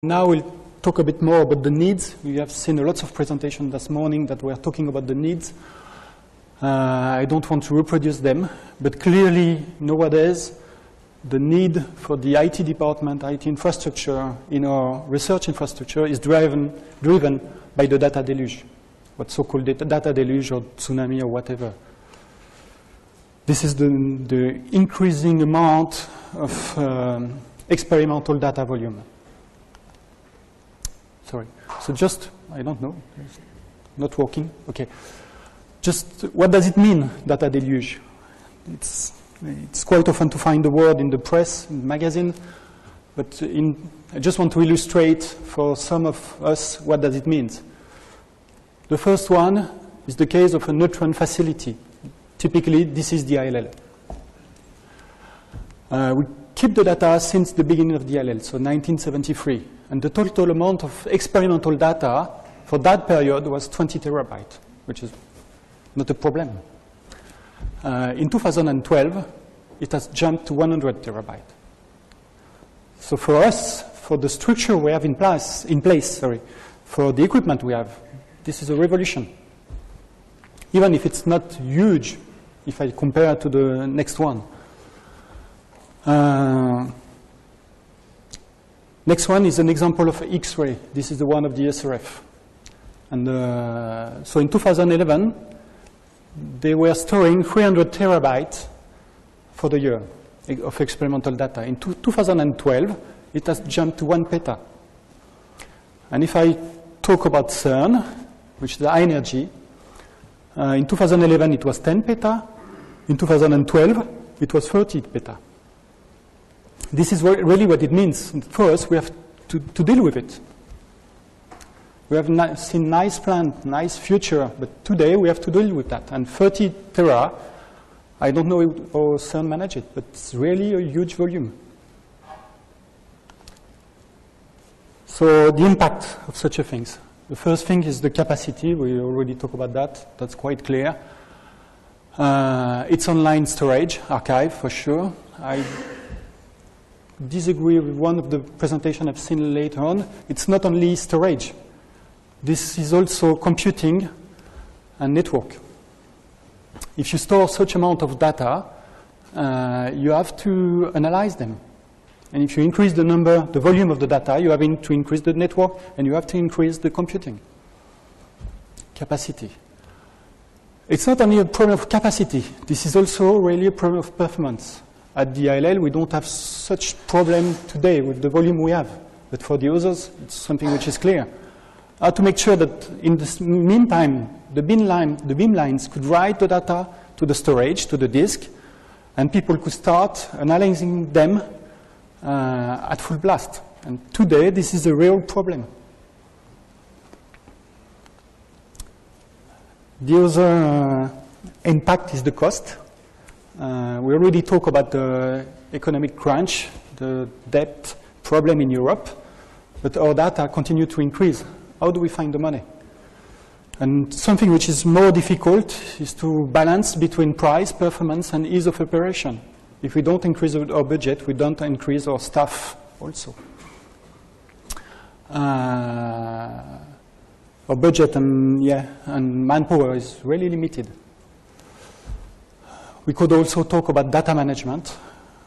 Now we'll talk a bit more about the needs. We have seen a lot of presentations this morning that were talking about the needs. I don't want to reproduce them, but clearly nowadays the need for the IT department, IT infrastructure in our research infrastructure is driven by the data deluge, what's so-called data deluge or tsunami or whatever. This is the increasing amount of experimental data volume. Sorry. So just, I don't know, it's not working. Okay. Just what does it mean, data deluge? It's quite often to find the word in the press, in the magazine, but I just want to illustrate for some of us what does it mean. The first one is the case of a neutron facility. Typically, this is the DLL. We keep the data since the beginning of DLL, so 1973. And the total amount of experimental data for that period was 20 terabytes, which is not a problem. In 2012, it has jumped to 100 terabytes. So for us, for the structure we have in place, for the equipment we have, this is a revolution. Even if it's not huge, if I compare to the next one. Next one is an example of X-ray. This is the one of the SRF. And so in 2011, they were storing 300 terabytes for the year of experimental data. In 2012, it has jumped to 1 peta. And if I talk about CERN, which is the high energy, in 2011 it was 10 peta. In 2012, it was 30 peta. This is really what it means. For us, we have to deal with it. We have seen nice plan, nice future, but today we have to deal with that. And 30 tera, I don't know how CERN manage it, but it's really a huge volume. So the impact of such a things. The first thing is the capacity. We already talked about that. That's quite clear. It's online storage, archive for sure. I disagree with one of the presentations I've seen later on. It's not only storage. This is also computing and network. If you store such amount of data, you have to analyze them. And if you increase the volume of the data, you have to increase the network, and you have to increase the computing capacity. It's not only a problem of capacity. This is also really a problem of performance. At DLL, we don't have such problem today with the volume we have. But for the others, it's something which is clear. How to make sure that in the meantime, the beam lines could write the data to the storage, to the disk, and people could start analyzing them at full blast. And today, this is a real problem. The other impact is the cost. We already talked about the economic crunch, the debt problem in Europe, but our data continue to increase. How do we find the money? And something which is more difficult is to balance between price, performance, and ease of operation. If we don't increase our budget, we don't increase our staff also. Our budget and manpower is really limited. We could also talk about data management,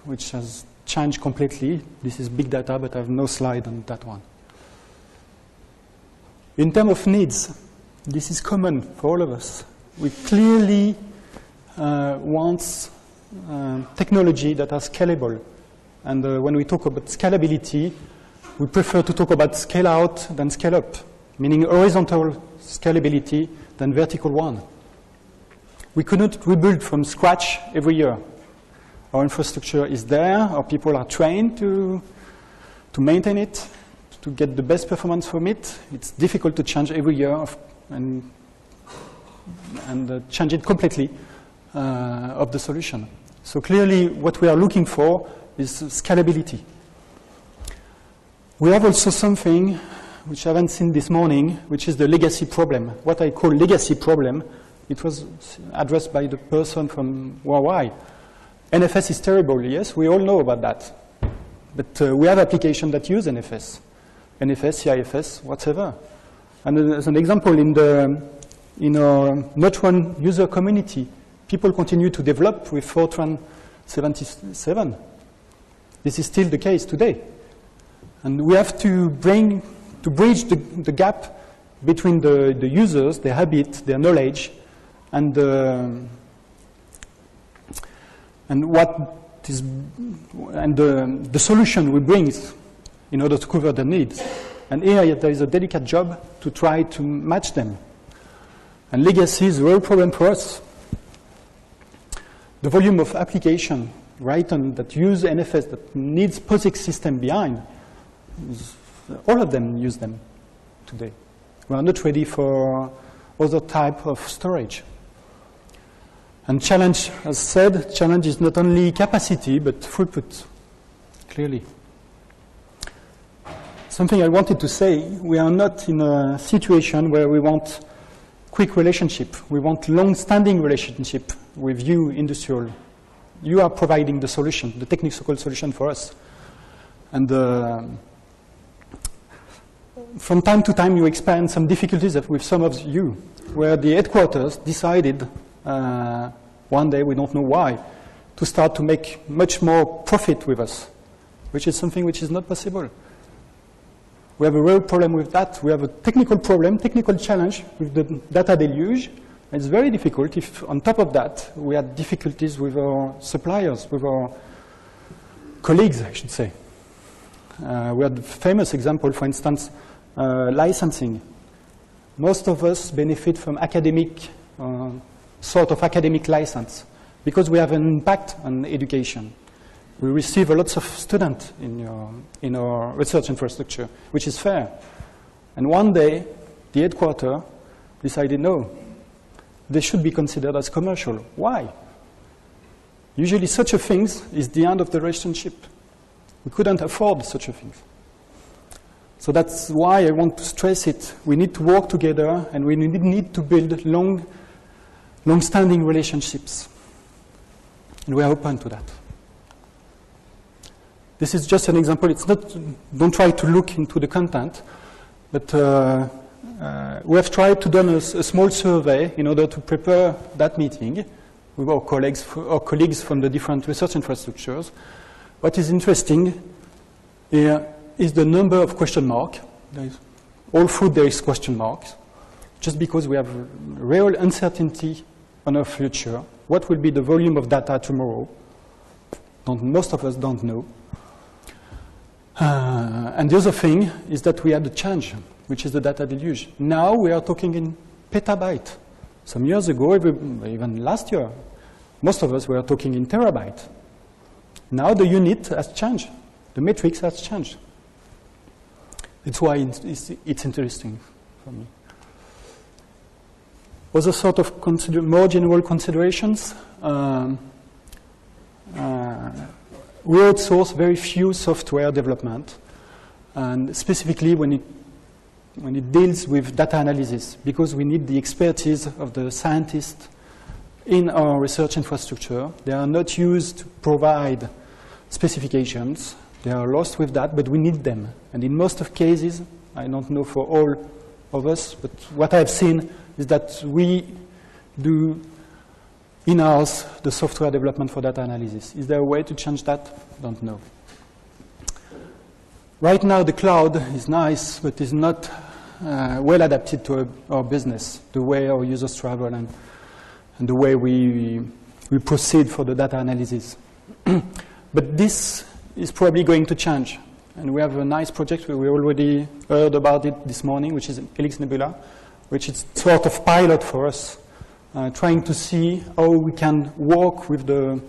which has changed completely. This is big data, but I have no slide on that one. In terms of needs, this is common for all of us. We clearly want technology that are scalable. And when we talk about scalability, we prefer to talk about scale out than scale up, meaning horizontal scalability than vertical one. We cannot rebuild from scratch every year. Our infrastructure is there. Our people are trained to maintain it, to get the best performance from it. It's difficult to change every year and change it completely of the solution. So clearly, what we are looking for is scalability. We have also something which I haven't seen this morning, which is the legacy problem. What I call legacy problem. It was addressed by the person from Huawei. NFS is terrible, yes, we all know about that. But we have applications that use NFS. NFS, CIFS, whatever. And as an example, in our Node1 user community, people continue to develop with Fortran 77. This is still the case today. And we have to bridge the gap between the users, their habit, their knowledge, and the solution we bring in order to cover their needs. And here there is a delicate job to try to match them. And legacy is a real problem for us. The volume of application written that use NFS, that needs POSIX system behind, all of them use them today. We are not ready for other type of storage. And challenge, as said, challenge is not only capacity, but throughput, clearly. Something I wanted to say, we are not in a situation where we want quick relationship. We want long-standing relationship with you, industrial. You are providing the solution, the technical solution for us. And from time to time, you experience some difficulties with some of you, where the headquarters decided one day, we don't know why, to start to make much more profit with us, which is something which is not possible. We have a real problem with that. We have a technical problem, technical challenge with the data deluge. It's very difficult if, on top of that, we had difficulties with our suppliers, with our colleagues, I should say. We had a famous example, for instance, licensing. Most of us benefit from academic, sort of academic license, because we have an impact on education. We receive a lot of students in our research infrastructure, which is fair. And one day, the headquarters decided, no, they should be considered as commercial. Why? Usually such a thing is the end of the relationship. We couldn't afford such a thing. So that's why I want to stress it. We need to work together, and we need to build long-standing relationships. And we are open to that. This is just an example. It's not, don't try to look into the content, but we have tried to do a small survey in order to prepare that meeting with our colleagues from the different research infrastructures. What is interesting here is the number of question marks. All through there is question marks, just because we have real uncertainty on our future. What will be the volume of data tomorrow? Most of us don't know. And the other thing is that we had a change, which is the data deluge. Now we are talking in petabyte. Some years ago, even last year, most of us were talking in terabyte. Now the unit has changed. The metrics has changed. It's why it's interesting for me. Other sort of more general considerations. We outsource very few software development, and specifically when it deals with data analysis, because we need the expertise of the scientists in our research infrastructure. They are not used to provide specifications. They are lost with that, but we need them. And in most of cases, I don't know for all of us, but what I've seen is that we do in-house the software development for data analysis. Is there a way to change that? Don't know. Right now, the cloud is nice, but is not well adapted to our business, the way our users travel and the way we proceed for the data analysis. But this is probably going to change. And we have a nice project where we already heard about it this morning, which is Helix Nebula, which is sort of pilot for us, trying to see how we can work with the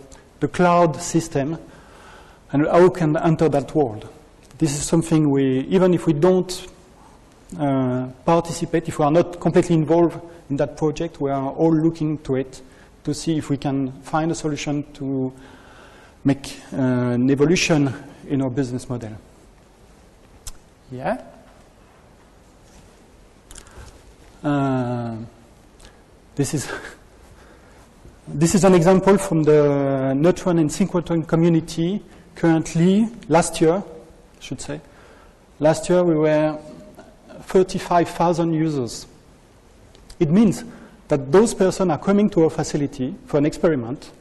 cloud system and how we can enter that world. This is something even if we don't participate, if we are not completely involved in that project, we are all looking to it to see if we can find a solution to make an evolution in our business model. Yeah? This is an example from the Node1 and Synchrotron community currently, last year, I should say. Last year we were 35,000 users. It means that those persons are coming to our facility for an experiment,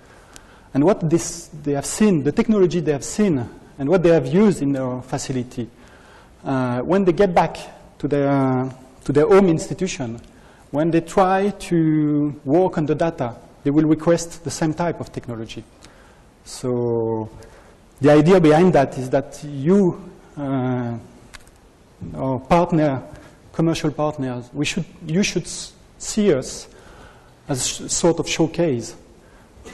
and what they have seen, the technology they have seen, and what they have used in our facility, when they get back to their home institution, when they try to work on the data, they will request the same type of technology. So the idea behind that is that you, our partner, commercial partners, you should see us as a sort of showcase.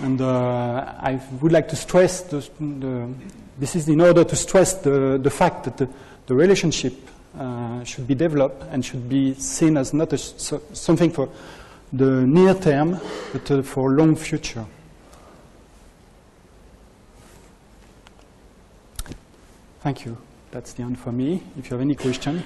And I would like to stress, this is in order to stress the fact that the relationship should be developed and should be seen as not something for the near term, but for long future. Thank you. That's the end for me. If you have any question.